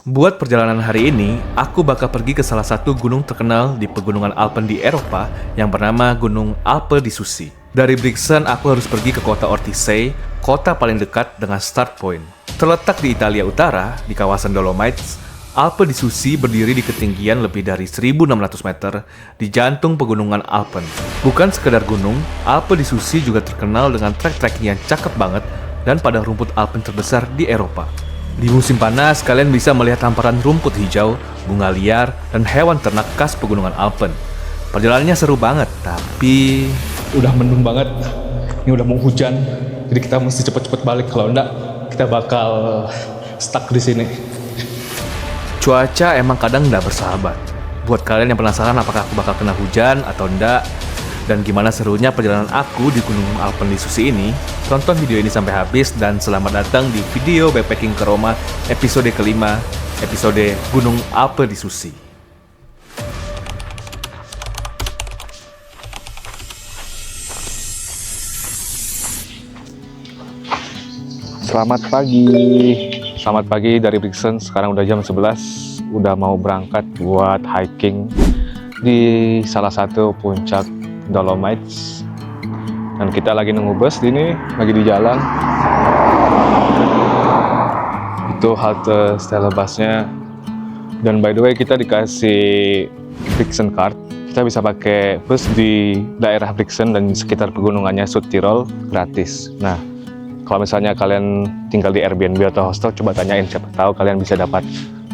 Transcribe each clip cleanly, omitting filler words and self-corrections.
Buat perjalanan hari ini, aku bakal pergi ke salah satu gunung terkenal di pegunungan Alpen di Eropa yang bernama Gunung Alpe di Susi. Dari Brixen, aku harus pergi ke kota Ortisei, kota paling dekat dengan start point. Terletak di Italia Utara, di kawasan Dolomites, Alpe di Susi berdiri di ketinggian lebih dari 1.600 meter di jantung pegunungan Alpen. Bukan sekedar gunung, Alpe di Susi juga terkenal dengan trek-trekking yang cakep banget dan padang rumput Alpen terbesar di Eropa. Di musim panas, kalian bisa melihat hamparan rumput hijau, bunga liar, dan hewan ternak khas pegunungan Alpen. Perjalanannya seru banget, tapi udah mendung banget. Ini udah mau hujan, jadi kita mesti cepet-cepet balik. Kalau enggak, kita bakal stuck di sini. Cuaca emang kadang nggak bersahabat. Buat kalian yang penasaran apakah aku bakal kena hujan atau enggak, dan gimana serunya perjalanan aku di Gunung Alpen di Susi ini, tonton video ini sampai habis dan selamat datang di video backpacking ke Roma episode kelima, episode Gunung Alpe di Susi. Selamat pagi dari Brixen. Sekarang udah jam 11, udah mau berangkat buat hiking di salah satu puncak Dolomites, dan kita lagi nunggu bus ini, lagi di jalan. Itu halte Stella busnya, dan by the way kita dikasih Brixen card. Kita bisa pakai bus di daerah Brixen dan sekitar pegunungannya Südtirol gratis. Nah, kalau misalnya kalian tinggal di Airbnb atau hostel, coba tanyain, siapa tahu kalian bisa dapat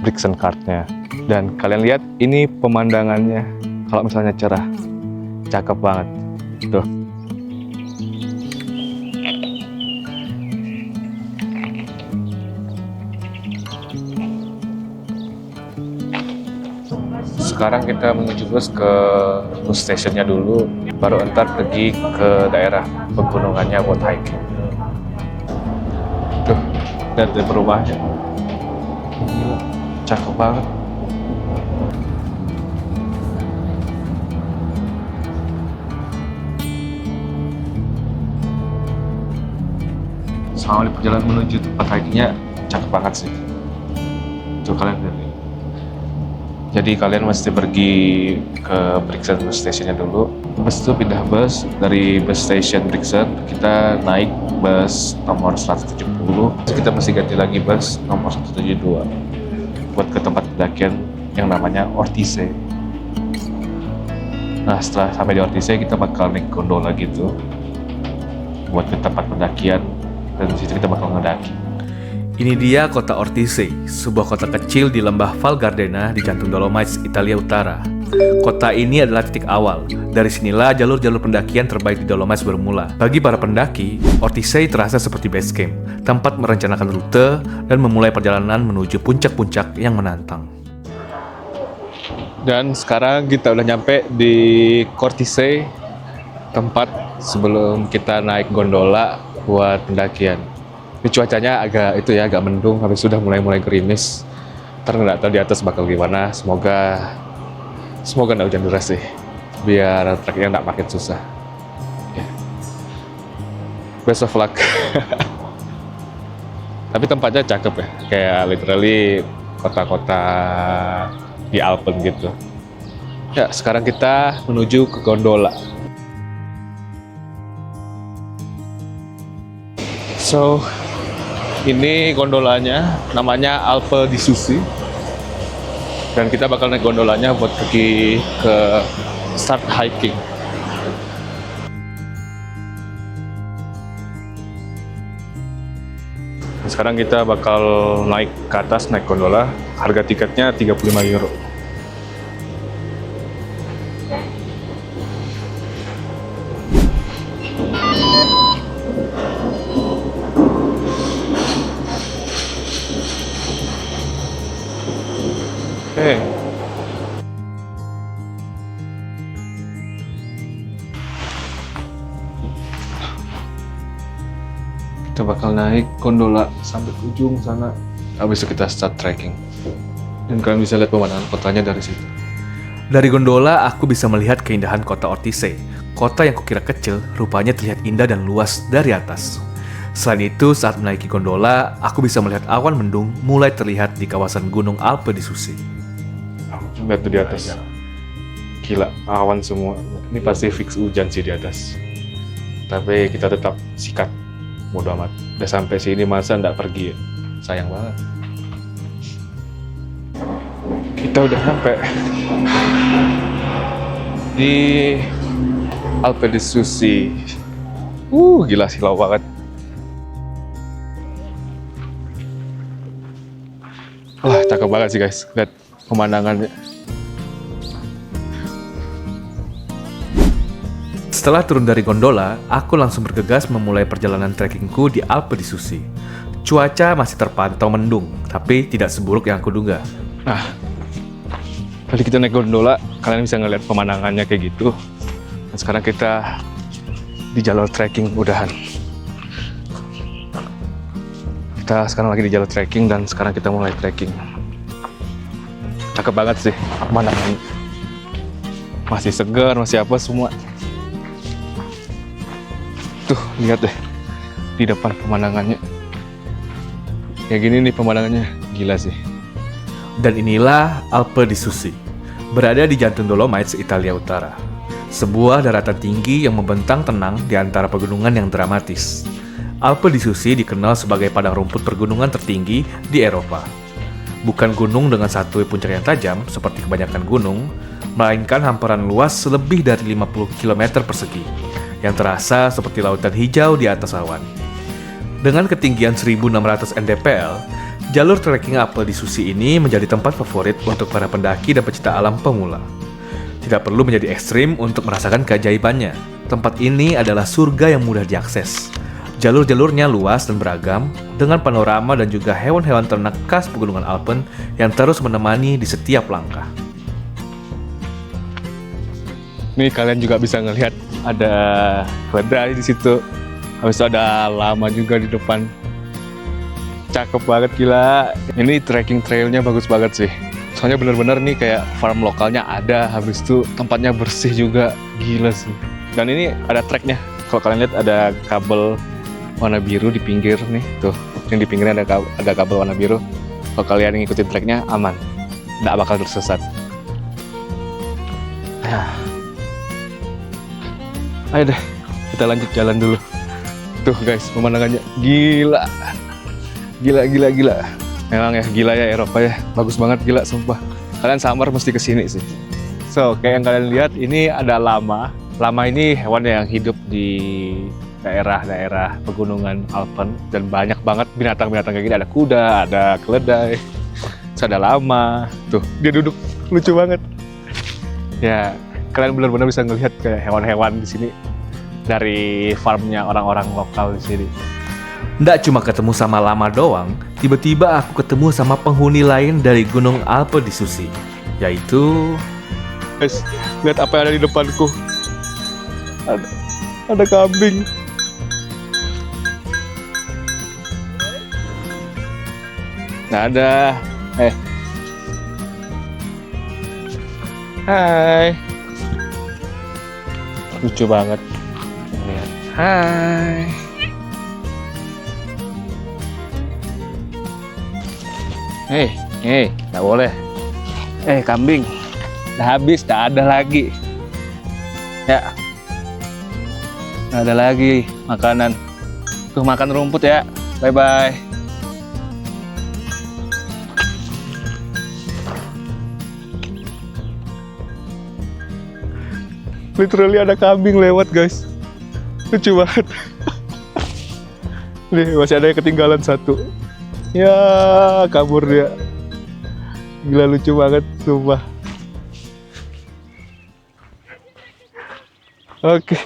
Brixen card-nya. Dan kalian lihat ini pemandangannya, kalau misalnya cerah, cakep banget. Tuh. Sekarang kita menuju bus ke bus stationnya dulu, baru entar pergi ke daerah pegunungannya buat hiking. Tuh, lihat deh perumahannya. Cakep banget. Selama di perjalanan menuju tempat hikingnya cakep banget sih. Tuh kalian lihat. Jadi kalian mesti pergi ke Brixen bus stationnya dulu. Bus itu pindah bus dari bus station Brixen, kita naik bus nomor 170. Kita mesti ganti lagi bus nomor 172 buat ke tempat pendakian yang namanya Ortisei. Nah, setelah sampai di Ortisei kita bakal naik gondola gitu buat ke tempat pendakian, dan di situ kita bakal ngedaki. Ini dia kota Ortisei, sebuah kota kecil di lembah Val Gardena di jantung Dolomites, Italia Utara. Kota ini adalah titik awal. Dari sinilah jalur-jalur pendakian terbaik di Dolomites bermula. Bagi para pendaki, Ortisei terasa seperti base camp, tempat merencanakan rute dan memulai perjalanan menuju puncak-puncak yang menantang. Dan sekarang kita udah nyampe di Ortisei, tempat sebelum kita naik gondola buat pendakian. Ini cuacanya agak mendung, habis sudah mulai gerimis. Ntar nggak tahu di atas bakal gimana. Semoga nggak hujan deras sih, biar treknya nggak makin susah. Yeah. Best of luck. Tapi tempatnya cakep ya, kayak literally kota-kota di Alpen gitu. Ya, sekarang kita menuju ke gondola. So, ini gondolanya, namanya Alpe di Susi, dan kita bakal naik gondolanya buat pergi ke start hiking. Sekarang kita bakal naik ke atas, naik gondola. Harga tiketnya 35 euro. Oke. Kita bakal naik gondola sampai ke ujung sana. Habis itu kita start trekking. Dan kalian bisa lihat pemandangan kotanya dari situ. Dari gondola, aku bisa melihat keindahan kota Ortisei. Kota yang kukira kecil, rupanya terlihat indah dan luas dari atas. Selain itu, saat menaiki gondola, aku bisa melihat awan mendung mulai terlihat di kawasan Gunung Alpe di Susi. Lihat tuh di atas. Gila, awan semua. Ini pasti fix hujan sih di atas. Tapi kita tetap sikat. Bodo amat. Udah sampai sini masa nggak pergi ya? Sayang banget. Kita udah sampai di Alpe di Susi. Gila silau banget. Wah, cakep banget sih guys. Lihat pemandangannya. Setelah turun dari gondola, aku langsung bergegas memulai perjalanan trekkingku di Alpe di Susi. Cuaca masih terpantau mendung, tapi tidak seburuk yang aku duga. Nah, tadi kita naik gondola, kalian bisa ngeliat pemandangannya kayak gitu. Dan sekarang kita di jalur trekking udahan. Kita sekarang lagi di jalur trekking dan sekarang kita mulai trekking. Cakep banget sih pemandangannya. Masih segar, masih apa semua. Tuh, lihat deh di depan pemandangannya. Kayak gini nih pemandangannya, gila sih. Dan inilah Alpe di Susi, berada di jantung Dolomites, Italia Utara. Sebuah daratan tinggi yang membentang tenang di antara pegunungan yang dramatis. Alpe di Susi dikenal sebagai padang rumput pergunungan tertinggi di Eropa. Bukan gunung dengan satu puncak yang tajam seperti kebanyakan gunung, melainkan hamparan luas lebih dari 50 km persegi, yang terasa seperti lautan hijau di atas awan. Dengan ketinggian 1600 mdpl, jalur trekking Alpe di Susi ini menjadi tempat favorit untuk para pendaki dan pecinta alam pemula. Tidak perlu menjadi ekstrim untuk merasakan keajaibannya. Tempat ini adalah surga yang mudah diakses. Jalur-jalurnya luas dan beragam, dengan panorama dan juga hewan-hewan ternak khas pegunungan Alpen yang terus menemani di setiap langkah. Nih kalian juga bisa ngelihat ada keledai di situ. Habis itu ada lama juga di depan. Cakep banget, gila. Ini trekking trailnya bagus banget sih. Soalnya bener-bener nih kayak farm lokalnya ada. Habis itu tempatnya bersih juga, gila sih. Dan ini ada treknya. Kalau kalian lihat ada kabel warna biru di pinggir nih, tuh. Yang di pinggirnya ada kabel warna biru. Kalau kalian ngikutin treknya aman, nggak bakal tersesat. Ayo deh, kita lanjut jalan dulu. Tuh guys, pemandangannya gila. Gila. Memang ya gila ya Eropa ya. Bagus banget, gila sumpah. Kalian summer mesti kesini sih. So, kayak yang kalian lihat ini ada lama. Lama ini hewan yang hidup di daerah-daerah pegunungan Alpen. Dan banyak banget binatang-binatang kayak gini. Ada kuda, ada keledai, terus ada lama. Tuh, dia duduk, lucu banget. Ya, kalian benar-benar bisa ngelihat kayak hewan-hewan di sini dari farmnya orang-orang lokal di sini. Nggak cuma ketemu sama lama doang, tiba-tiba aku ketemu sama penghuni lain dari Gunung Alpe di Susi, yaitu... Guys, lihat apa yang ada di depanku. Ada kambing. Nggak ada. Hai. Lucu banget. Lihat. Hai. Nggak boleh. Kambing. Udah habis, udah ada lagi. Ya. Nggak ada lagi makanan. Tuh makan rumput ya. Bye-bye. Literally ada kambing lewat guys. Lucu banget. Nih masih ada yang ketinggalan satu. Ya kabur dia. Gila lucu banget sumpah. Oke,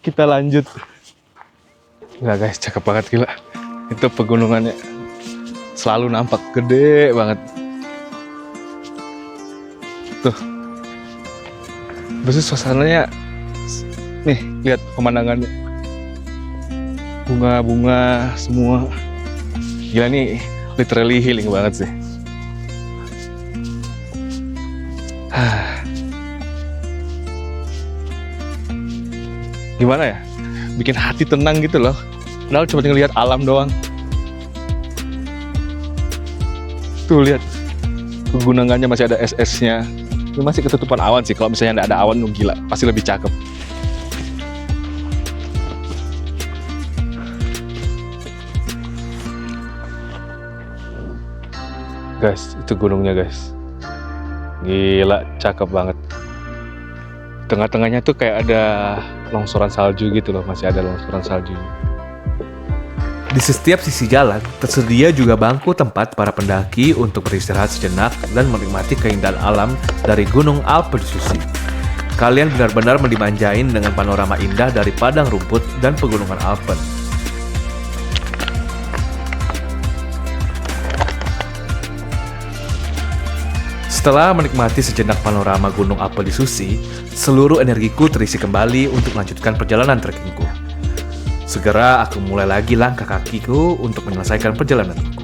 kita lanjut. Enggak guys, cakep banget gila. Itu pegunungannya selalu nampak gede banget. Tuh. Terus suasananya, nih lihat pemandangannya, bunga-bunga semua, gila nih, literally healing banget sih. Gimana ya, bikin hati tenang gitu loh, Padahal cuma tinggal lihat alam doang. Tuh lihat, pegunungannya masih ada es-esnya. Ini masih ketutupan awan sih. Kalau misalnya nggak ada awan, gila, pasti lebih cakep. Guys, itu gunungnya guys. Gila, cakep banget. Tengah-tengahnya tuh kayak ada longsoran salju gitu loh, masih ada longsoran salju. Di setiap sisi jalan, tersedia juga bangku tempat para pendaki untuk beristirahat sejenak dan menikmati keindahan alam dari Gunung Alpe di Susi. Kalian benar-benar dimanjain dengan panorama indah dari padang rumput dan pegunungan Alpen. Setelah menikmati sejenak panorama Gunung Alpe di Susi, seluruh energiku terisi kembali untuk melanjutkan perjalanan trekkingku. Segera aku mulai lagi langkah kakiku untuk menyelesaikan perjalananku.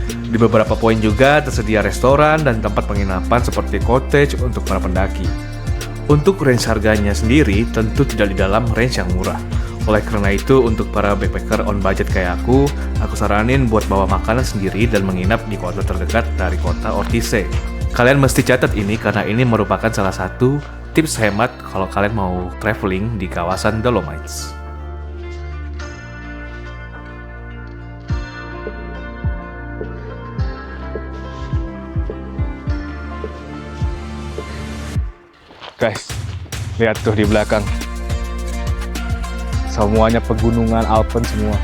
Di beberapa poin juga tersedia restoran dan tempat penginapan seperti cottage untuk para pendaki. Untuk range harganya sendiri tentu tidak di dalam range yang murah. Oleh karena itu, untuk para backpacker on budget kayak aku saranin buat bawa makanan sendiri dan menginap di kota terdekat dari kota Ortisei. Kalian mesti catat ini karena ini merupakan salah satu tips hemat kalau kalian mau traveling di kawasan Dolomites. Guys, lihat tuh di belakang. Semuanya pegunungan Alpen semua.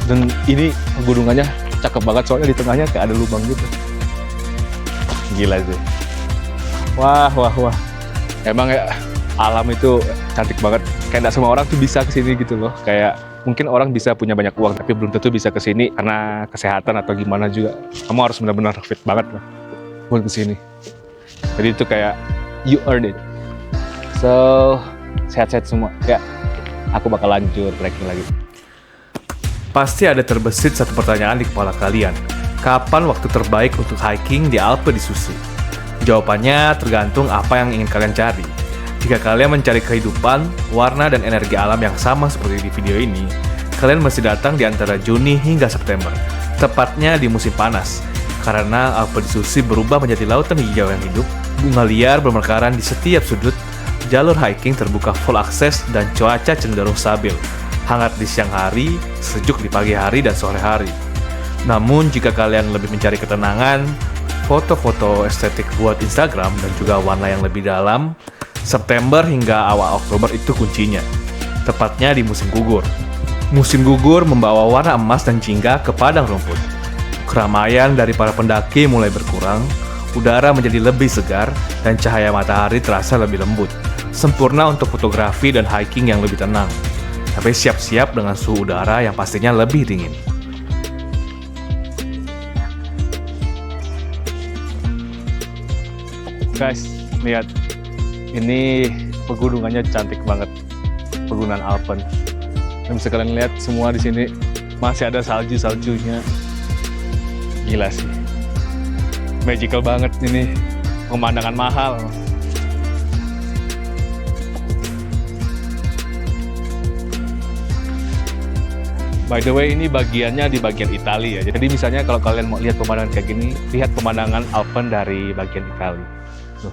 Dan ini pegunungannya cakep banget soalnya di tengahnya kayak ada lubang gitu. Gila sih. Wah. Emang ya alam itu cantik banget. Kayak gak semua orang tuh bisa kesini gitu loh. Kayak mungkin orang bisa punya banyak uang tapi belum tentu bisa kesini karena kesehatan atau gimana juga. Kamu harus benar-benar fit banget lah buat kesini. Jadi itu kayak you earn it. So sehat-sehat semua. Ya, aku bakal lanjut trekking lagi. Pasti ada terbesit satu pertanyaan di kepala kalian. Kapan waktu terbaik untuk hiking di Alpe di Susi? Jawabannya tergantung apa yang ingin kalian cari. Jika kalian mencari kehidupan, warna dan energi alam yang sama seperti di video ini, kalian mesti datang di antara Juni hingga September, tepatnya di musim panas. Karena Alpe di Susi berubah menjadi lautan hijau yang hidup, bunga liar bermekaran di setiap sudut, jalur hiking terbuka full akses dan cuaca cenderung stabil. Hangat di siang hari, sejuk di pagi hari dan sore hari. Namun jika kalian lebih mencari ketenangan, foto-foto estetik buat Instagram dan juga warna yang lebih dalam, September hingga awal Oktober itu kuncinya. Tepatnya di musim gugur. Musim gugur membawa warna emas dan jingga ke padang rumput. Keramaian dari para pendaki mulai berkurang, udara menjadi lebih segar, dan cahaya matahari terasa lebih lembut. Sempurna untuk fotografi dan hiking yang lebih tenang. Tapi siap-siap dengan suhu udara yang pastinya lebih dingin. Guys, lihat. Ini pegunungannya cantik banget. Pegunungan Alpen. Dan bisa kalian lihat semua di sini masih ada salju-saljunya. Gila sih. Magical banget ini. Pemandangan mahal. By the way, ini bagiannya di bagian Italia ya. Jadi misalnya kalau kalian mau lihat pemandangan kayak gini, lihat pemandangan Alpen dari bagian Italia. Tuh.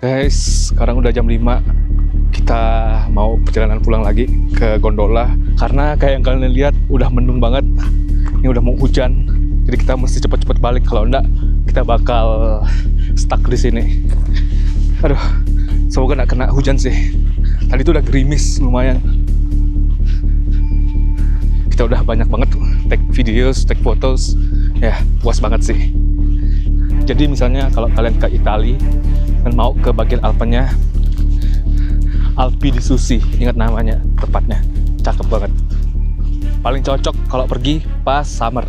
Guys, sekarang udah jam 5. Kita mau perjalanan pulang lagi ke gondola. Karena kayak yang kalian lihat udah mendung banget. Ini udah mau hujan. Jadi kita mesti cepet-cepet balik. Kalau enggak, kita bakal stuck di sini. Aduh, semoga nggak kena hujan sih. Tadi tuh udah gerimis lumayan. Kita udah banyak banget take videos, take photos. Ya, puas banget sih. Jadi misalnya kalau kalian ke Italia dan mau ke bagian Alpennya, Alpi di Susi, ingat namanya, tepatnya. Cakep banget. Paling cocok kalau pergi pas summer.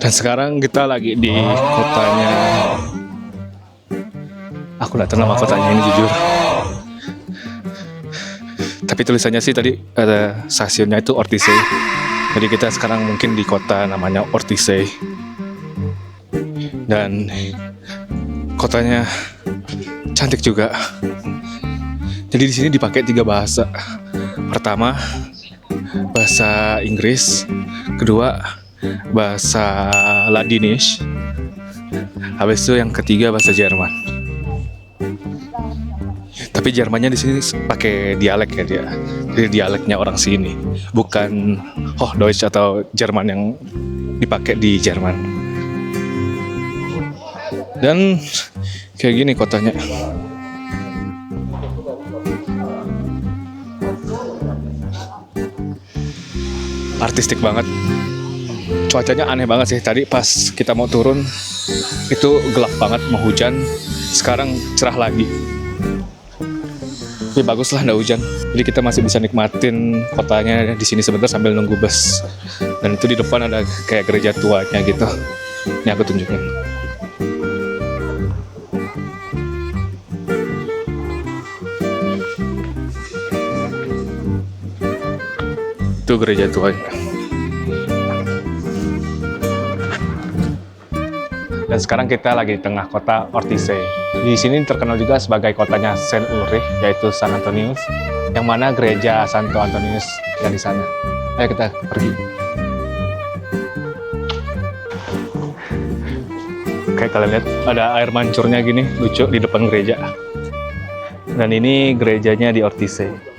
Dan sekarang kita lagi di kotanya keberatan sama kotanya ini jujur. Tapi tulisannya sih tadi ada stasiunnya itu Ortisei. Jadi kita sekarang mungkin di kota namanya Ortisei. Dan kotanya cantik juga. Jadi di sini dipakai 3 bahasa. Pertama bahasa Inggris, kedua bahasa Ladinish, habis itu yang ketiga bahasa Jerman. Tapi Jermannya di sini pakai dialek ya dia. Jadi dialeknya orang sini, bukan Hochdeutsch atau Jerman yang dipakai di Jerman. Dan kayak gini kotanya. Artistik banget. Cuacanya aneh banget sih. Tadi pas kita mau turun itu gelap banget, mau hujan. Sekarang cerah lagi. Tapi bagus lah nggak hujan. Jadi kita masih bisa nikmatin kotanya di sini sebentar sambil nunggu bus. Dan itu di depan ada kayak gereja tuanya gitu. Ini aku tunjukin. Itu gereja tuanya. Dan sekarang kita lagi di tengah kota Ortisei. Di sini terkenal juga sebagai kotanya Saint Ulrich, yaitu San Antonius, yang mana gereja Santo Antonius ada di sana. Ayo kita pergi. Kayak kalian lihat ada air mancurnya gini, lucu di depan gereja. Dan ini gerejanya di Ortisei.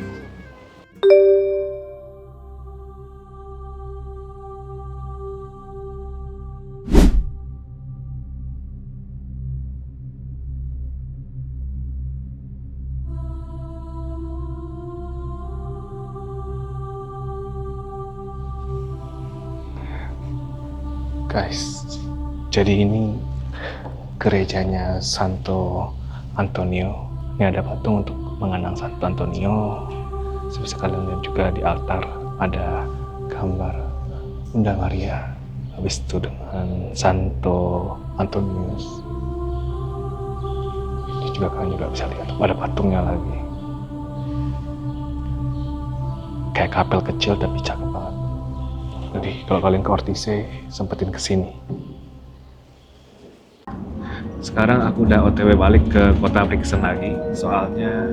Guys, jadi ini gerejanya Santo Antonio. Ini ada patung untuk mengenang Santo Antonio. Bisa kalian lihat juga di altar ada gambar Bunda Maria. Habis itu dengan Santo Antonius. Ini juga kalian juga bisa lihat ada patungnya lagi. Kayak kapel kecil tapi cakep banget. Jadi kalau kalian ke Ortisei, sempetin kesini. Sekarang aku udah OTW balik ke kota Brixen lagi. Soalnya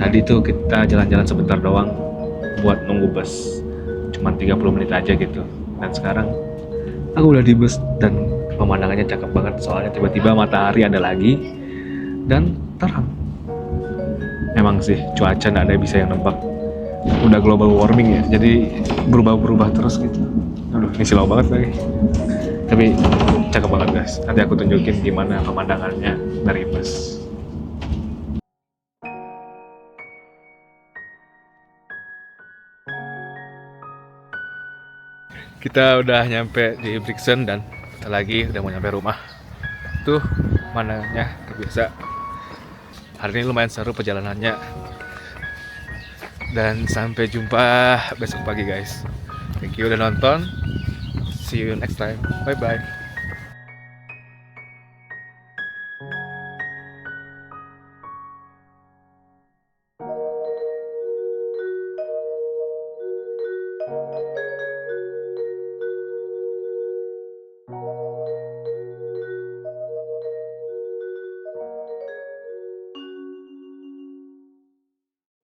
tadi tuh kita jalan-jalan sebentar doang buat nunggu bus. Cuma 30 menit aja gitu. Dan sekarang aku udah di bus dan pemandangannya cakep banget. Soalnya tiba-tiba matahari ada lagi dan terang. Emang sih cuaca nggak ada yang bisa yang nebak. Udah global warming ya, jadi berubah-berubah terus gitu. Aduh, ini silau banget lagi. Tapi cakep banget guys. Nanti aku tunjukin gimana pemandangannya dari bus. Kita udah nyampe di Brixen dan kita lagi udah mau nyampe rumah. Tuh pemandangannya terbiasa. Hari ini lumayan seru perjalanannya. Dan sampai jumpa besok pagi guys. Thank you udah nonton. See you next time. Bye bye.